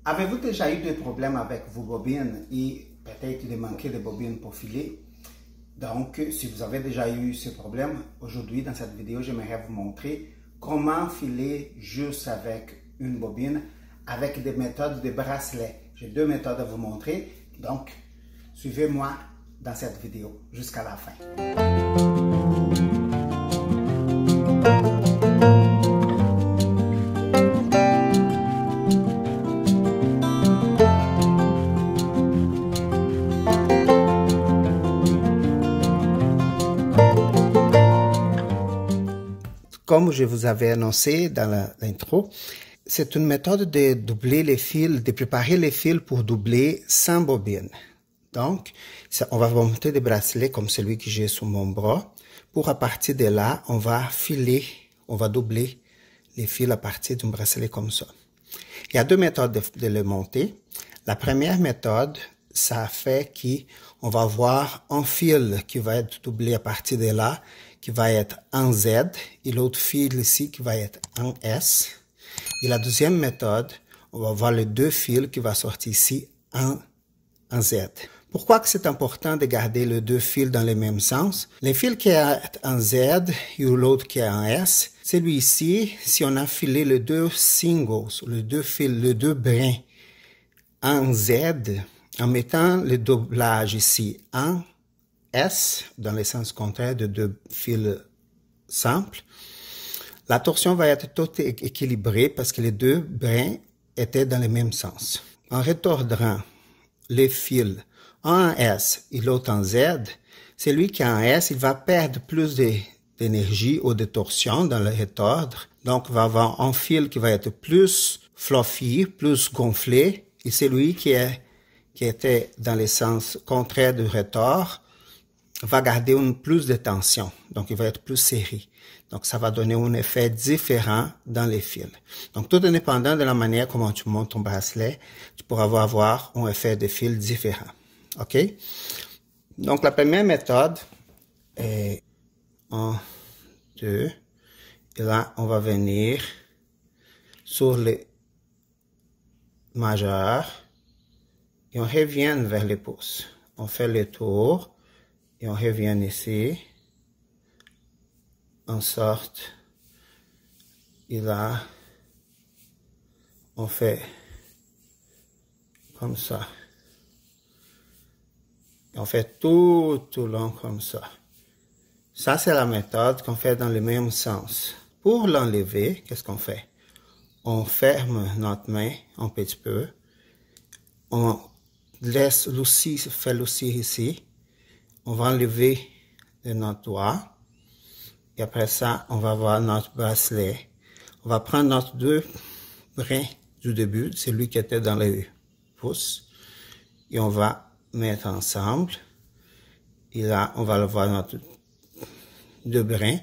Avez-vous déjà eu des problèmes avec vos bobines et peut-être il manquait de bobines pour filer? Donc, si vous avez déjà eu ce problème, aujourd'hui dans cette vidéo, j'aimerais vous montrer comment filer juste avec une bobine avec des méthodes de bracelet. J'ai deux méthodes à vous montrer, donc suivez-moi dans cette vidéo jusqu'à la fin. Comme je vous avais annoncé dans l'intro, c'est une méthode de doubler les fils, de préparer les fils pour doubler sans bobine. Donc, on va monter des bracelets comme celui que j'ai sur mon bras. Pour à partir de là, on va filer, on va doubler les fils à partir d'un bracelet comme ça. Il y a deux méthodes de le monter. La première méthode, ça fait qu'on va avoir un fil qui va être doublé à partir de là, qui va être en Z, et l'autre fil ici qui va être en S. Et la deuxième méthode, on va avoir les deux fils qui vont sortir ici en Z. Pourquoi que c'est important de garder les deux fils dans le même sens? Les fils qui est en Z et l'autre qui est en S, celui-ci, si on a filé les deux singles, les deux fils, les deux brins en Z, en mettant le doublage ici en S, dans le sens contraire de deux fils simples, la torsion va être tout équilibrée parce que les deux brins étaient dans le même sens. En retordant les fils en S et l'autre en Z, celui qui est en S, il va perdre plus d'énergie ou de torsion dans le retordre. Donc, on va avoir un fil qui va être plus fluffy, plus gonflé, et celui qui était dans le sens contraire du retord va garder plus de tension, donc il va être plus serré. Donc ça va donner un effet différent dans les fils. Donc tout indépendant de la manière comment tu montes ton bracelet, tu pourras avoir un effet de fil différent. OK? Donc la première méthode est 1, 2, et là on va venir sur le majeur et on revient vers les pouces. On fait le tour. Et on revient ici, en sorte, et là, on fait comme ça. Et on fait tout le long comme ça. Ça, c'est la méthode qu'on fait dans le même sens. Pour l'enlever, qu'est-ce qu'on fait? On ferme notre main un petit peu. On laisse faire l'outil ici. On va enlever notre doigt. Et après ça, on va avoir notre bracelet. On va prendre notre deux brins du début, celui qui était dans les pouces. Et on va mettre ensemble. Et là, on va avoir notre deux brins.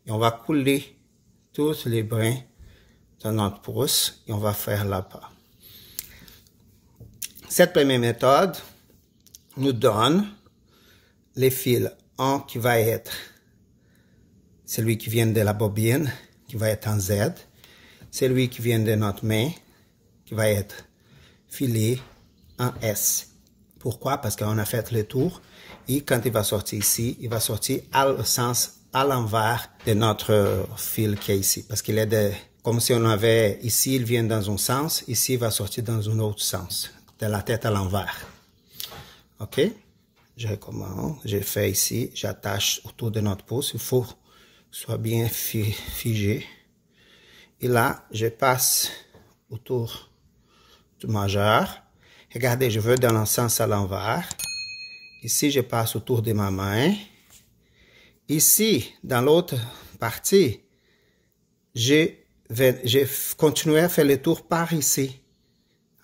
Et on va couler tous les brins dans notre pouce. Et on va faire la part. Cette première méthode nous donne les fils, un qui va être celui qui vient de la bobine, qui va être en Z, celui qui vient de notre main, qui va être filé en S. Pourquoi? Parce qu'on a fait le tour, et quand il va sortir ici, il va sortir à l'envers de notre fil qui est ici, parce qu'il est comme si on avait, ici il vient dans un sens, ici il va sortir dans un autre sens, de la tête à l'envers. OK? Je recommence, j'ai fait ici, j'attache autour de notre pouce, il faut que ce soit bien figé. Et là, je passe autour du majeur. Regardez, je veux dans le sens à l'envers. Ici, je passe autour de ma main. Ici, dans l'autre partie, j'ai continué à faire le tour par ici.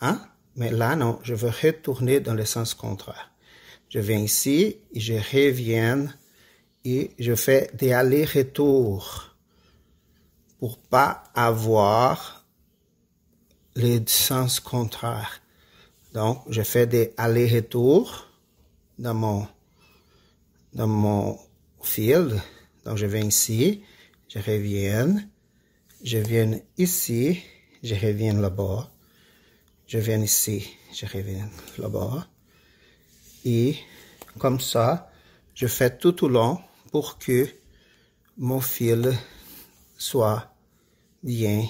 Hein? Mais là, non, je veux retourner dans le sens contraire. Je viens ici, et je reviens, et je fais des allers-retours pour pas avoir les sens contraires. Donc, je fais des allers-retours dans mon fil. Donc, je viens ici, je viens ici, je reviens là-bas, je viens ici, je reviens là-bas. Et comme ça, je fais tout au long pour que mon fil soit bien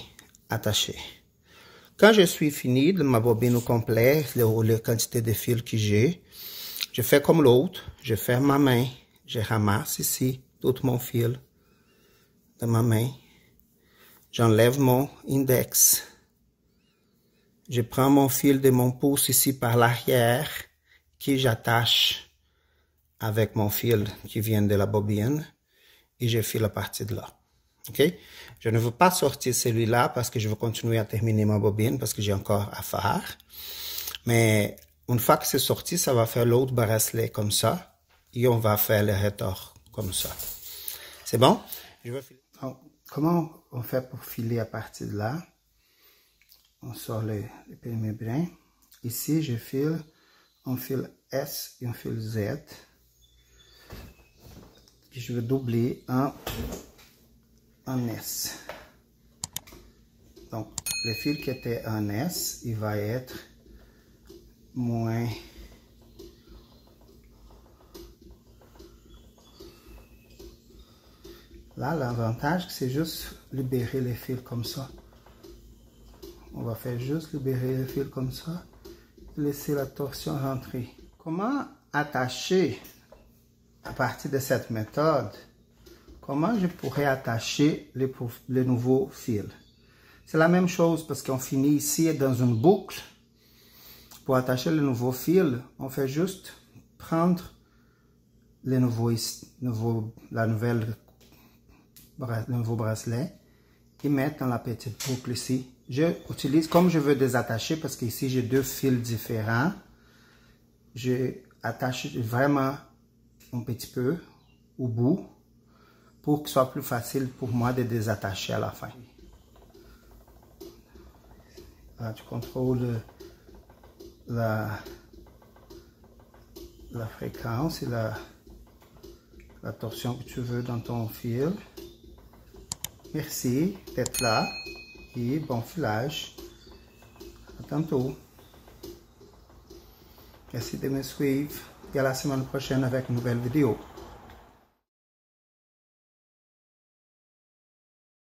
attaché. Quand je suis fini de ma bobine au complet, la quantité de fils que j'ai, je fais comme l'autre, je ferme ma main, je ramasse ici tout mon fil de ma main, j'enlève mon index, je prends mon fil de mon pouce ici par l'arrière, que j'attache avec mon fil qui vient de la bobine, et je file à partir de là. Ok? Je ne veux pas sortir celui-là parce que je veux continuer à terminer ma bobine parce que j'ai encore à faire. Mais une fois que c'est sorti, ça va faire l'autre bracelet comme ça et on va faire le retors comme ça. C'est bon? Je vais filer. Donc, comment on fait pour filer à partir de là? On sort les premiers brins. Ici, je file un fil S et un fil Z. Et je vais doubler en S. Donc, le fil qui était en S, il va être moins. Là, l'avantage, c'est juste libérer les fils comme ça. On va faire juste libérer les fils comme ça. Laisser la torsion rentrer. Comment attacher à partir de cette méthode? Comment je pourrais attacher les nouveaux fils? C'est la même chose parce qu'on finit ici dans une boucle. Pour attacher le nouveau fil, on fait juste prendre le nouveau bracelet et mettre dans la petite boucle ici. Je utilise comme je veux désattacher parce qu'ici j'ai deux fils différents. Je attache vraiment un petit peu au bout pour que ce soit plus facile pour moi de désattacher à la fin. Là, tu contrôles la fréquence et la torsion que tu veux dans ton fil. Merci d'être là et bon filage. À tantôt. Merci de me suivre et à la semaine prochaine avec une nouvelle vidéo.